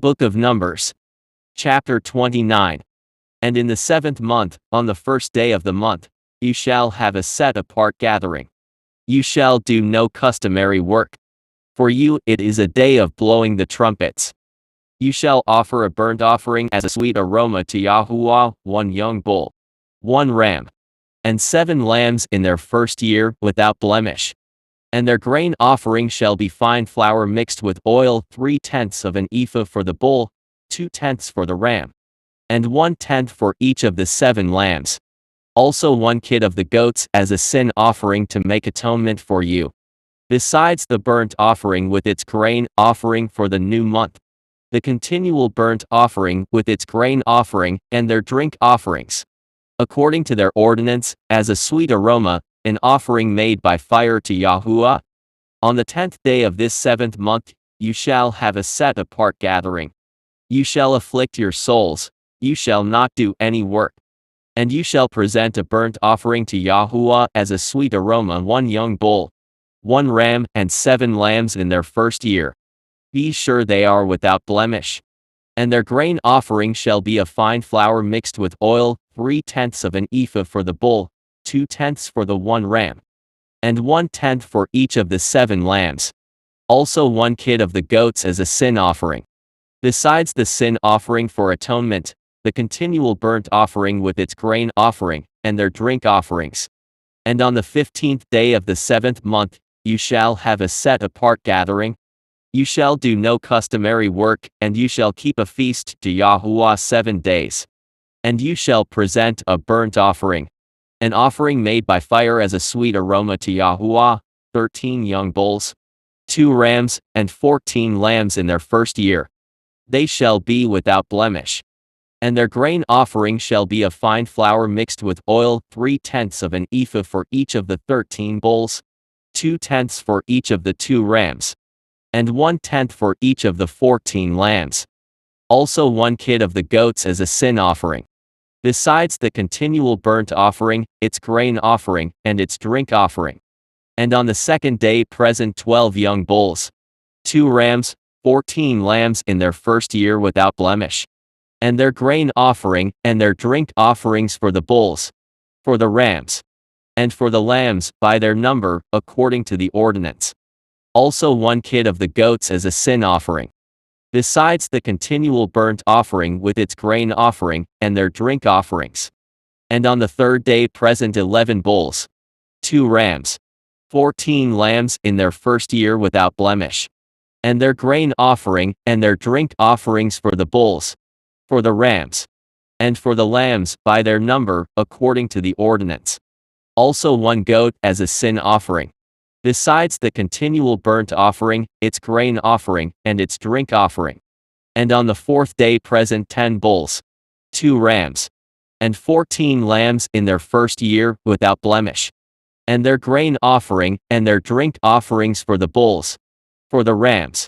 Book of Numbers. Chapter 29. And in the 7th month, on the 1st day of the month, you shall have a set-apart gathering. You shall do no customary work. For you it is a day of blowing the trumpets. You shall offer a burnt offering as a sweet aroma to YAHUAH, 1 young bull, 1 ram, and 7 lambs in their first year without blemish. And their grain offering shall be fine flour mixed with oil, 3/10 of an ephah for the bull, 2/10 for the ram, and 1/10 for each of the 7 lambs. Also 1 kid of the goats as a sin offering to make atonement for you. Besides the burnt offering with its grain offering for the new month, the continual burnt offering with its grain offering and their drink offerings, according to their ordinance, as a sweet aroma, an offering made by fire to YAHUAH. On the 10th day of this 7th month, you shall have a set-apart gathering. You shall afflict your souls, you shall not do any work. And you shall present a burnt offering to YAHUAH as a sweet aroma, 1 young bull, 1 ram, and 7 lambs in their first year. Be sure they are without blemish. And their grain offering shall be a fine flour mixed with oil, 3/10 of an ephah for the bull, 2/10 for the 1 ram, and 1/10 for each of the 7 lambs. Also 1 kid of the goats as a sin offering. Besides the sin offering for atonement, the continual burnt offering with its grain offering, and their drink offerings. And on the 15th day of the 7th month, you shall have a set-apart gathering. You shall do no customary work, and you shall keep a feast to YAHUAH 7 days. And you shall present a burnt offering, an offering made by fire as a sweet aroma to YAHUAH, 13 young bulls, 2 rams, and 14 lambs in their first year. They shall be without blemish. And their grain offering shall be a fine flour mixed with oil, 3/10 of an ephah for each of the 13 bulls, 2/10 for each of the 2 rams, and 1/10 for each of the 14 lambs. Also 1 kid of the goats as a sin offering. Besides the continual burnt offering, its grain offering, and its drink offering. And on the 2nd day present 12 young bulls, 2 rams, 14 lambs in their first year without blemish. And their grain offering, and their drink offerings for the bulls, for the rams, and for the lambs, by their number, according to the ordinance. Also 1 kid of the goats as a sin offering. Besides the continual burnt offering with its grain offering, and their drink offerings. And on the 3rd day present 11 bulls, 2 rams, 14 lambs in their first year without blemish. And their grain offering, and their drink offerings for the bulls, for the rams, and for the lambs, by their number, according to the ordinance. Also 1 goat as a sin offering. Besides the continual burnt offering, its grain offering, and its drink offering. And on the 4th day present 10 bulls, 2 rams, and 14 lambs in their first year without blemish. And their grain offering, and their drink offerings for the bulls, for the rams,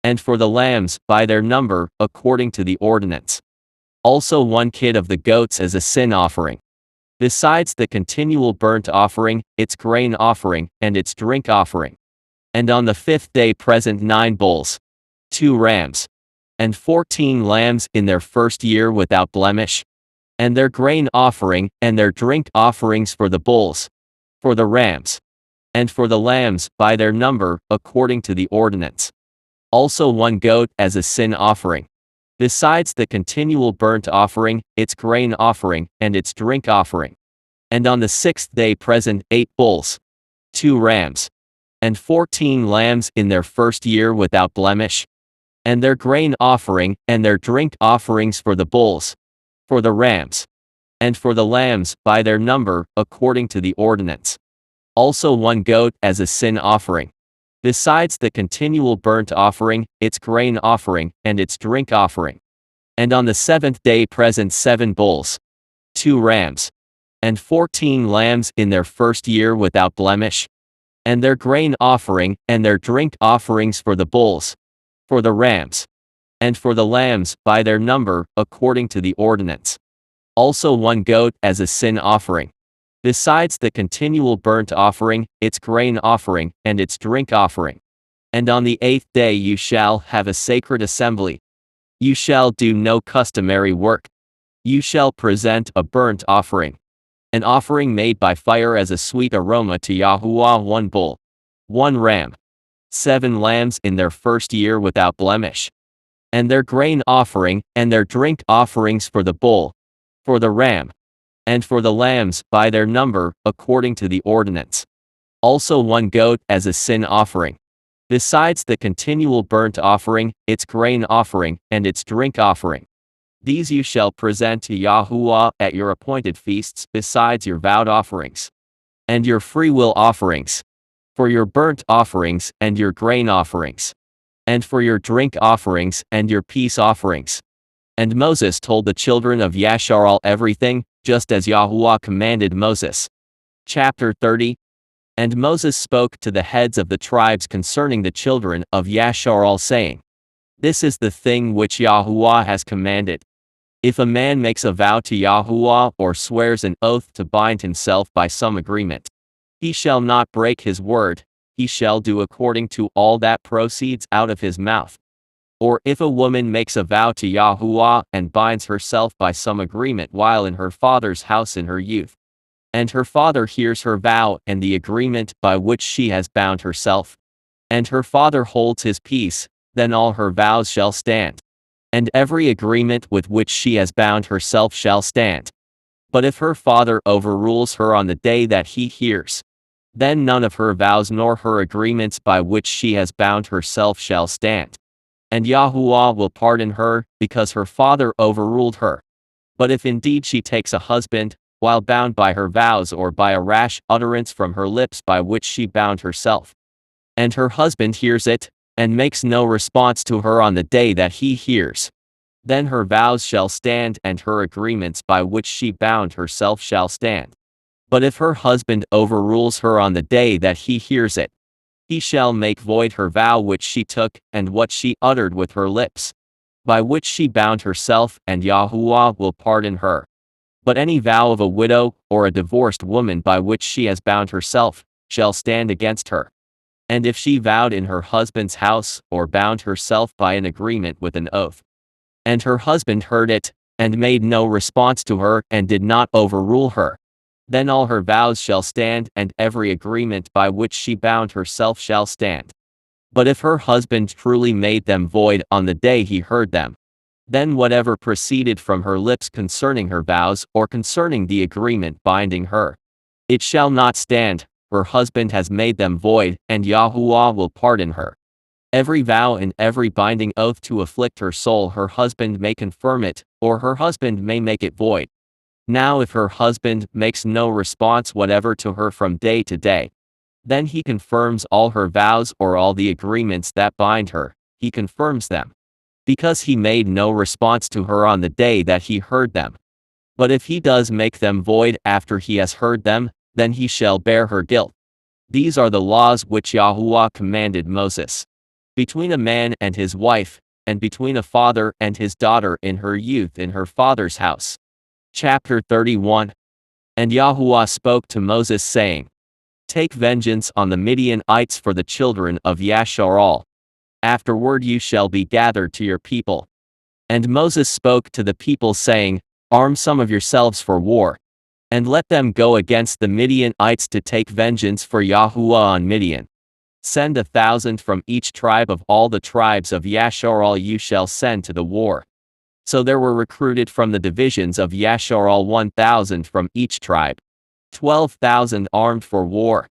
and for the lambs, by their number, according to the ordinance. Also 1 kid of the goats as a sin offering. Besides the continual burnt offering, its grain offering, and its drink offering. And on the 5th day present 9 bulls, 2 rams, and 14 lambs in their first year without blemish. And their grain offering, and their drink offerings for the bulls, for the rams, and for the lambs, by their number, according to the ordinance. Also 1 goat as a sin offering. Besides the continual burnt offering, its grain offering, and its drink offering. And on the 6th day present 8 bulls, 2 rams, and 14 lambs in their first year without blemish. And their grain offering, and their drink offerings for the bulls, for the rams, and for the lambs, by their number, according to the ordinance. Also 1 goat as a sin offering. Besides the continual burnt offering, its grain offering, and its drink offering. And on the 7th day present 7 bulls, 2 rams, and 14 lambs in their first year without blemish. And their grain offering, and their drink offerings for the bulls, for the rams, and for the lambs, by their number, according to the ordinance. Also 1 goat as a sin offering. Besides the continual burnt offering, its grain offering, and its drink offering. And on the 8th day you shall have a sacred assembly. You shall do no customary work. You shall present a burnt offering, an offering made by fire as a sweet aroma to Yahuwah, 1 bull, 1 ram, 7 lambs in their first year without blemish, and their grain offering, and their drink offerings for the bull, for the ram, and for the lambs, by their number, according to the ordinance. Also 1 goat as a sin offering. Besides the continual burnt offering, its grain offering, and its drink offering. These you shall present to Yahuwah at your appointed feasts, besides your vowed offerings, and your freewill offerings, for your burnt offerings, and your grain offerings, and for your drink offerings, and your peace offerings. And Moses told the children of Yashar'al everything, just as Yahuwah commanded Moses. Chapter 30. And Moses spoke to the heads of the tribes concerning the children of Yashar'al, saying, This is the thing which Yahuwah has commanded. If a man makes a vow to Yahuwah or swears an oath to bind himself by some agreement, he shall not break his word, he shall do according to all that proceeds out of his mouth. Or if a woman makes a vow to Yahuwah and binds herself by some agreement while in her father's house in her youth, and her father hears her vow and the agreement by which she has bound herself, and her father holds his peace, then all her vows shall stand, and every agreement with which she has bound herself shall stand. But if her father overrules her on the day that he hears, then none of her vows nor her agreements by which she has bound herself shall stand. And Yahuwah will pardon her, because her father overruled her. But if indeed she takes a husband, while bound by her vows or by a rash utterance from her lips by which she bound herself, and her husband hears it, and makes no response to her on the day that he hears, then her vows shall stand and her agreements by which she bound herself shall stand. But if her husband overrules her on the day that he hears it, he shall make void her vow which she took, and what she uttered with her lips, by which she bound herself, and Yahuwah will pardon her. But any vow of a widow, or a divorced woman by which she has bound herself, shall stand against her. And if she vowed in her husband's house, or bound herself by an agreement with an oath, and her husband heard it, and made no response to her, and did not overrule her, then all her vows shall stand, and every agreement by which she bound herself shall stand. But if her husband truly made them void on the day he heard them, then whatever proceeded from her lips concerning her vows, or concerning the agreement binding her, it shall not stand. Her husband has made them void, and Yahuwah will pardon her. Every vow and every binding oath to afflict her soul her husband may confirm it, or her husband may make it void. Now if her husband makes no response whatever to her from day to day, then he confirms all her vows or all the agreements that bind her, he confirms them, because he made no response to her on the day that he heard them. But if he does make them void after he has heard them, then he shall bear her guilt. These are the laws which Yahuwah commanded Moses. Between a man and his wife, and between a father and his daughter in her youth in her father's house. Chapter 31. And Yahuwah spoke to Moses, saying, Take vengeance on the Midianites for the children of Yashar'al. Afterward you shall be gathered to your people. And Moses spoke to the people, saying, Arm some of yourselves for war, and let them go against the Midianites to take vengeance for Yahuwah on Midian. Send 1,000 from each tribe of all the tribes of Yashar'al you shall send to the war. So there were recruited from the divisions of Yashar'al 1,000 from each tribe, 12,000 armed for war.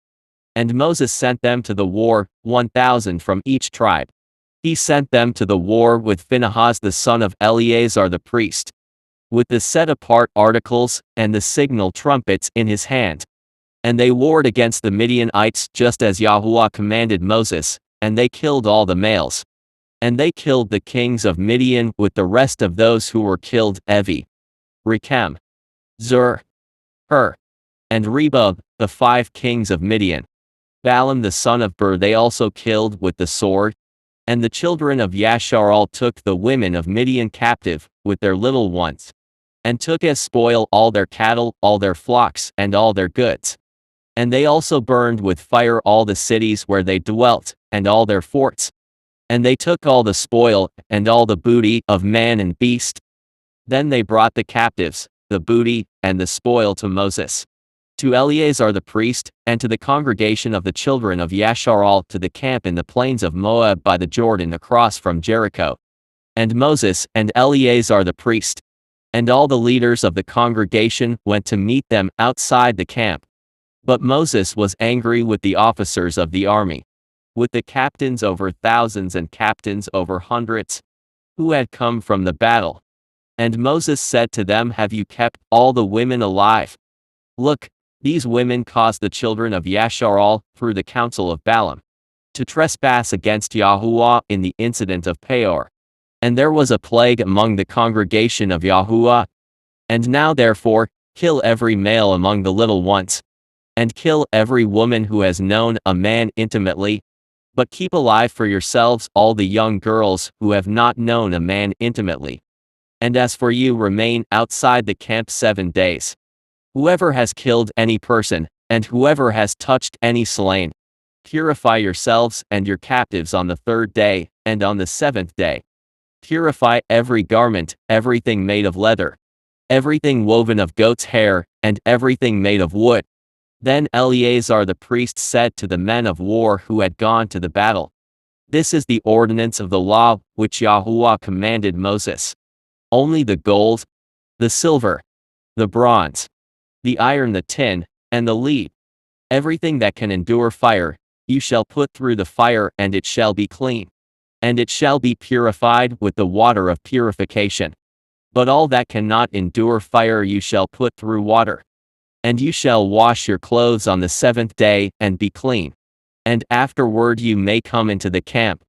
And Moses sent them to the war, 1,000 from each tribe. He sent them to the war with Phinehas the son of Eleazar the priest, with the set-apart articles and the signal trumpets in his hand. And they warred against the Midianites just as Yahuwah commanded Moses, and they killed all the males. And they killed the kings of Midian with the rest of those who were killed, Evi, Rechem, Zur, Hur, and Reba, the 5 kings of Midian. Balaam the son of Beor they also killed with the sword. And the children of Yashar'al took the women of Midian captive, with their little ones, and took as spoil all their cattle, all their flocks, and all their goods. And they also burned with fire all the cities where they dwelt, and all their forts. And they took all the spoil, and all the booty of man and beast. Then they brought the captives, the booty, and the spoil to Moses, to Eleazar the priest, and to the congregation of the children of Yashar'al, to the camp in the plains of Moab by the Jordan across from Jericho. And Moses and Eleazar the priest, and all the leaders of the congregation went to meet them outside the camp. But Moses was angry with the officers of the army, with the captains over thousands and captains over hundreds, who had come from the battle. And Moses said to them, Have you kept all the women alive? Look, these women caused the children of Yashar'al, through the counsel of Balaam, to trespass against YAHUAH in the incident of Peor. And there was a plague among the congregation of YAHUAH. And now therefore, kill every male among the little ones, and kill every woman who has known a man intimately, but keep alive for yourselves all the young girls who have not known a man intimately. And as for you, remain outside the camp 7 days. Whoever has killed any person, and whoever has touched any slain, purify yourselves and your captives on the 3rd day, and on the 7th day. Purify every garment, everything made of leather, everything woven of goat's hair, and everything made of wood. Then Eleazar the priest said to the men of war who had gone to the battle, This is the ordinance of the law which YAHUAH commanded Moses. Only the gold, the silver, the bronze, the iron, the tin, and the lead, everything that can endure fire, you shall put through the fire, and it shall be clean, and it shall be purified with the water of purification. But all that cannot endure fire you shall put through water. And you shall wash your clothes on the 7th day, and be clean. And afterward you may come into the camp.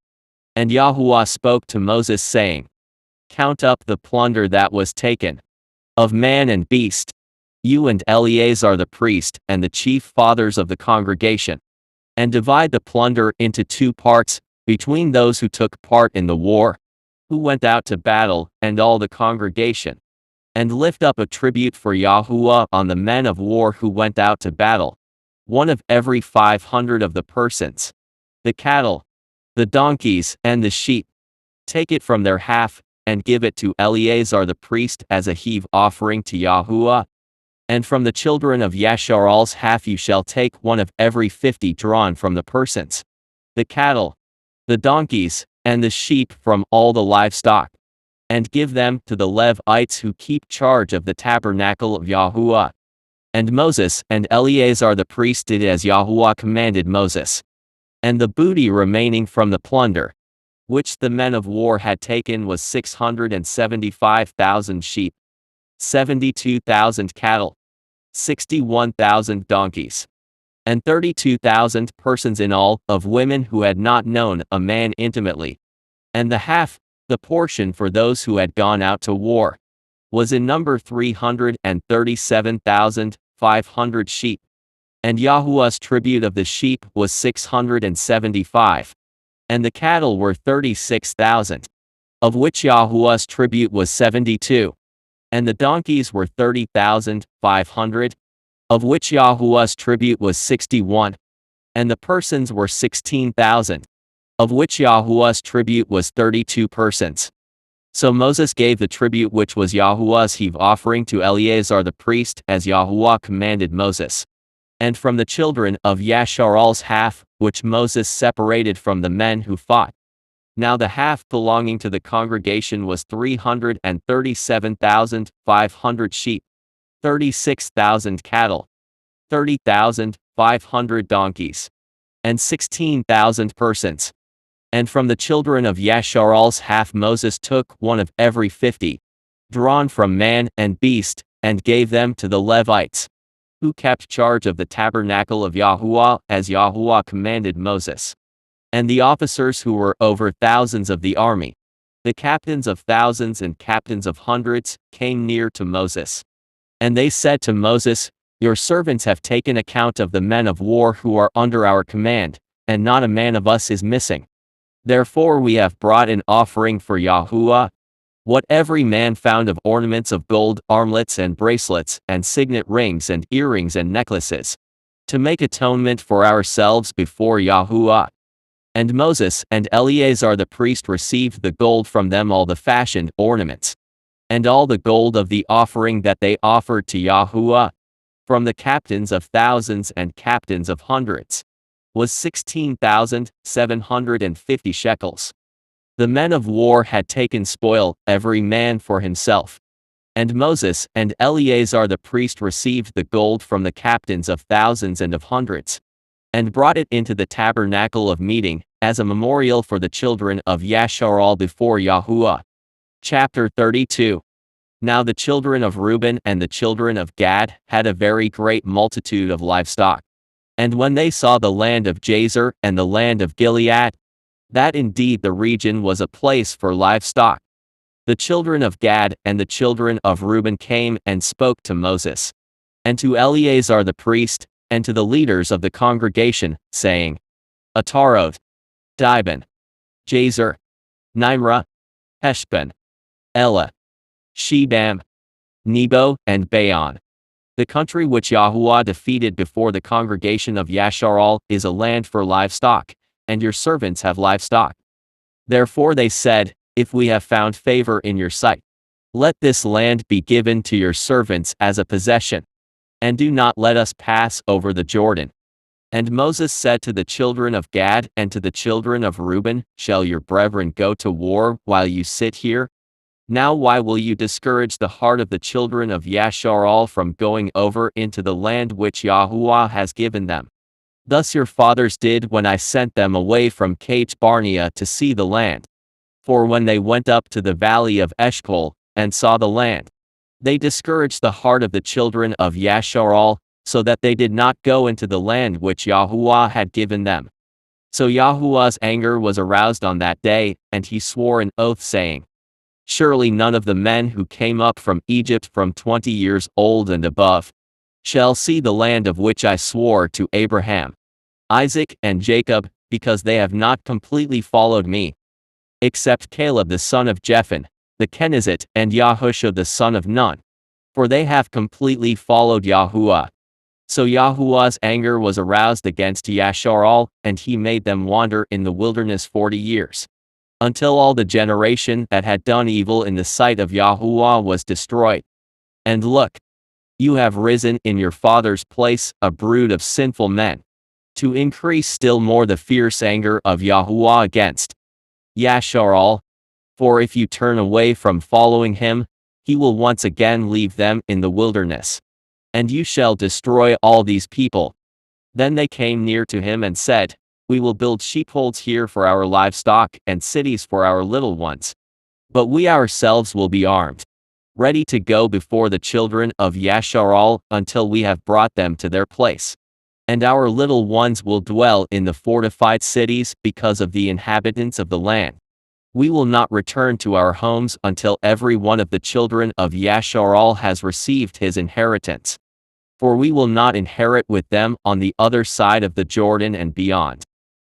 And YAHUAH spoke to Moses, saying, Count up the plunder that was taken, of man and beast, you and Eleazar the priest, and the chief fathers of the congregation. And divide the plunder into 2 parts, between those who took part in the war, who went out to battle, and all the congregation. And lift up a tribute for YAHUAH on the men of war who went out to battle, 1 of every 500 of the persons, the cattle, the donkeys, and the sheep. Take it from their half, and give it to Eleazar the priest as a heave offering to YAHUAH. And from the children of Yashar'al's half you shall take 1 of every 50 drawn from the persons, the cattle, the donkeys, and the sheep from all the livestock, and give them to the Levites who keep charge of the tabernacle of YAHUAH. And Moses and Eleazar the priest did as YAHUAH commanded Moses. And the booty remaining from the plunder, which the men of war had taken, was 675,000 sheep, 72,000 cattle, 61,000 donkeys, and 32,000 persons in all, of women who had not known a man intimately. And the half, the portion for those who had gone out to war, was in number 337,500 sheep. And YAHUAH's tribute of the sheep was 675. And the cattle were 36,000, of which YAHUAH's tribute was 72. And the donkeys were 30,500, of which YAHUAH's tribute was 61. And the persons were 16,000, of which YAHUAH's tribute was 32 persons. So Moses gave the tribute which was YAHUAH's heave offering to Eleazar the priest, as YAHUAH commanded Moses. And from the children of Yashar'al's half, which Moses separated from the men who fought. Now the half belonging to the congregation was 337,500 sheep, 36,000 cattle, 30,500 donkeys, and 16,000 persons. And from the children of Yashar'al's half Moses took 1 of every 50, drawn from man and beast, and gave them to the Levites, who kept charge of the tabernacle of YAHUAH, as YAHUAH commanded Moses. And the officers who were over thousands of the army, the captains of thousands and captains of hundreds, came near to Moses. And they said to Moses, Your servants have taken account of the men of war who are under our command, and not a man of us is missing. Therefore we have brought an offering for YAHUAH, what every man found of ornaments of gold, armlets and bracelets, and signet rings and earrings and necklaces, to make atonement for ourselves before YAHUAH. And Moses and Eleazar the priest received the gold from them, all the fashioned ornaments, and all the gold of the offering that they offered to YAHUAH, from the captains of thousands and captains of hundreds, was 16,750 shekels. The men of war had taken spoil, every man for himself. And Moses and Eleazar the priest received the gold from the captains of thousands and of hundreds, and brought it into the tabernacle of meeting, as a memorial for the children of Yashar'al before YAHUAH. Chapter 32. Now the children of Reuben and the children of Gad had a very great multitude of livestock. And when they saw the land of Jazer and the land of Gilead, that indeed the region was a place for livestock, the children of Gad and the children of Reuben came and spoke to Moses, and to Eleazar the priest, and to the leaders of the congregation, saying, Ataroth, Dibon, Jazer, Nimrah, Heshbon, Elah, Shebam, Nebo, and Baon. The country which YAHUAH defeated before the congregation of Yashar'al is a land for livestock, and your servants have livestock. Therefore they said, If we have found favor in your sight, let this land be given to your servants as a possession, and do not let us pass over the Jordan. And Moses said to the children of Gad and to the children of Reuben, Shall your brethren go to war while you sit here? Now why will you discourage the heart of the children of Yashar'al from going over into the land which YAHUAH has given them? Thus your fathers did when I sent them away from Kadesh Barnea to see the land. For when they went up to the valley of Eshcol, and saw the land, they discouraged the heart of the children of Yashar'al, so that they did not go into the land which YAHUAH had given them. So YAHUAH's anger was aroused on that day, and he swore an oath, saying, Surely none of the men who came up from Egypt from 20 years old and above shall see the land of which I swore to Abraham, Isaac, and Jacob, because they have not completely followed me, except Caleb the son of Jephunneh, the Kenizzite, and Yahushua the son of Nun, for they have completely followed YAHUAH. So YAHUAH's anger was aroused against Yashar'al, and he made them wander in the wilderness 40 years, until all the generation that had done evil in the sight of YAHUAH was destroyed. And look, you have risen in your father's place a brood of sinful men, to increase still more the fierce anger of YAHUAH against Yashar'al. For if you turn away from following him, he will once again leave them in the wilderness, and you shall destroy all these people. Then they came near to him and said, We will build sheepfolds here for our livestock and cities for our little ones. But we ourselves will be armed, ready to go before the children of Yashar'al until we have brought them to their place. And our little ones will dwell in the fortified cities because of the inhabitants of the land. We will not return to our homes until every one of the children of Yashar'al has received his inheritance. For we will not inherit with them on the other side of the Jordan and beyond,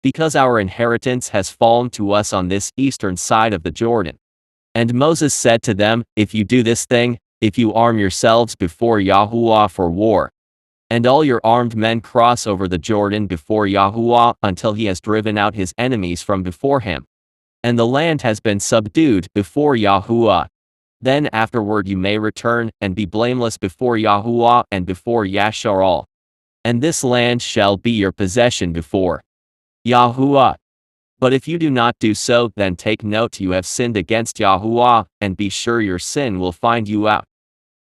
because our inheritance has fallen to us on this eastern side of the Jordan. And Moses said to them, If you do this thing, if you arm yourselves before YAHUAH for war, and all your armed men cross over the Jordan before YAHUAH until he has driven out his enemies from before him, and the land has been subdued before YAHUAH, then afterward you may return and be blameless before YAHUAH and before Yashar'al. And this land shall be your possession before YAHUAH. But if you do not do so, then take note you have sinned against YAHUAH, and be sure your sin will find you out.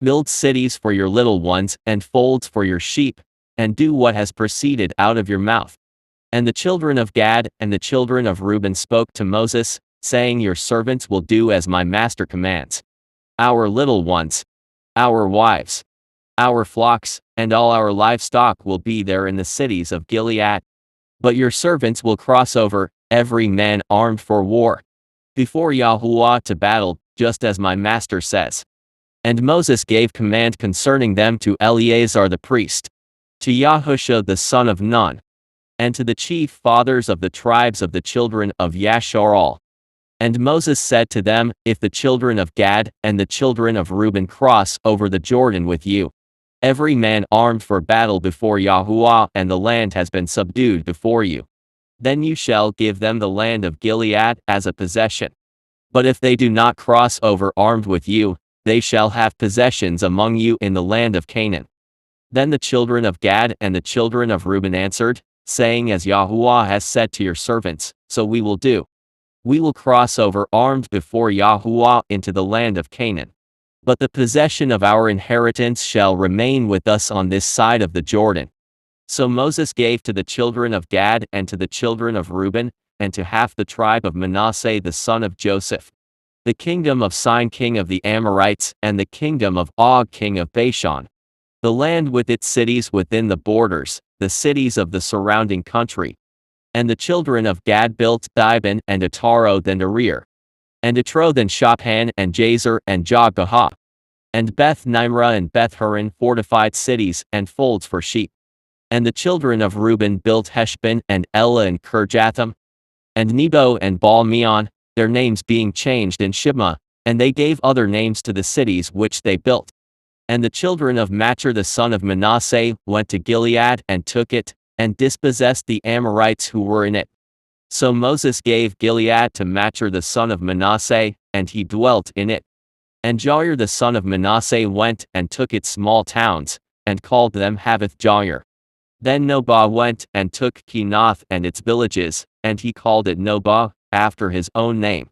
Build cities for your little ones, and folds for your sheep, and do what has proceeded out of your mouth. And the children of Gad and the children of Reuben spoke to Moses, saying, Your servants will do as my master commands. Our little ones, our wives, our flocks, and all our livestock will be there in the cities of Gilead. But your servants will cross over, every man armed for war, before YAHUAH to battle, just as my master says. And Moses gave command concerning them to Eleazar the priest, to Yahushua the son of Nun, and to the chief fathers of the tribes of the children of Yashar'al. And Moses said to them, If the children of Gad and the children of Reuben cross over the Jordan with you, every man armed for battle before YAHUAH, and the land has been subdued before you, Then you shall give them the land of Gilead as a possession. But if they do not cross over armed with you, they shall have possessions among you in the land of Canaan. Then the children of Gad and the children of Reuben answered, saying, As YAHUAH has said to your servants, so we will do. We will cross over armed before YAHUAH into the land of Canaan. But the possession of our inheritance shall remain with us on this side of the Jordan. So Moses gave to the children of Gad and to the children of Reuben, and to half the tribe of Manasseh the son of Joseph, the kingdom of Sin king of the Amorites, and the kingdom of Og king of Bashan, the land with its cities within the borders, the cities of the surrounding country. And the children of Gad built Dibon and Ataroth and Arir, and Atroth and Shophan and Jazer and Jogbehah, and Beth Nimrah and Beth Horon fortified cities and folds for sheep. And the children of Reuben built Heshbon and Elah and Kirjathim, and Nebo and Baal-meon, their names being changed in Shibmah, and they gave other names to the cities which they built. And the children of Machir the son of Manasseh went to Gilead and took it, and dispossessed the Amorites who were in it. So Moses gave Gilead to Machir the son of Manasseh, and he dwelt in it. And Jair the son of Manasseh went and took its small towns, and called them Havoth-Jair. Then Nobah went and took Kenath and its villages, and he called it Nobah, after his own name.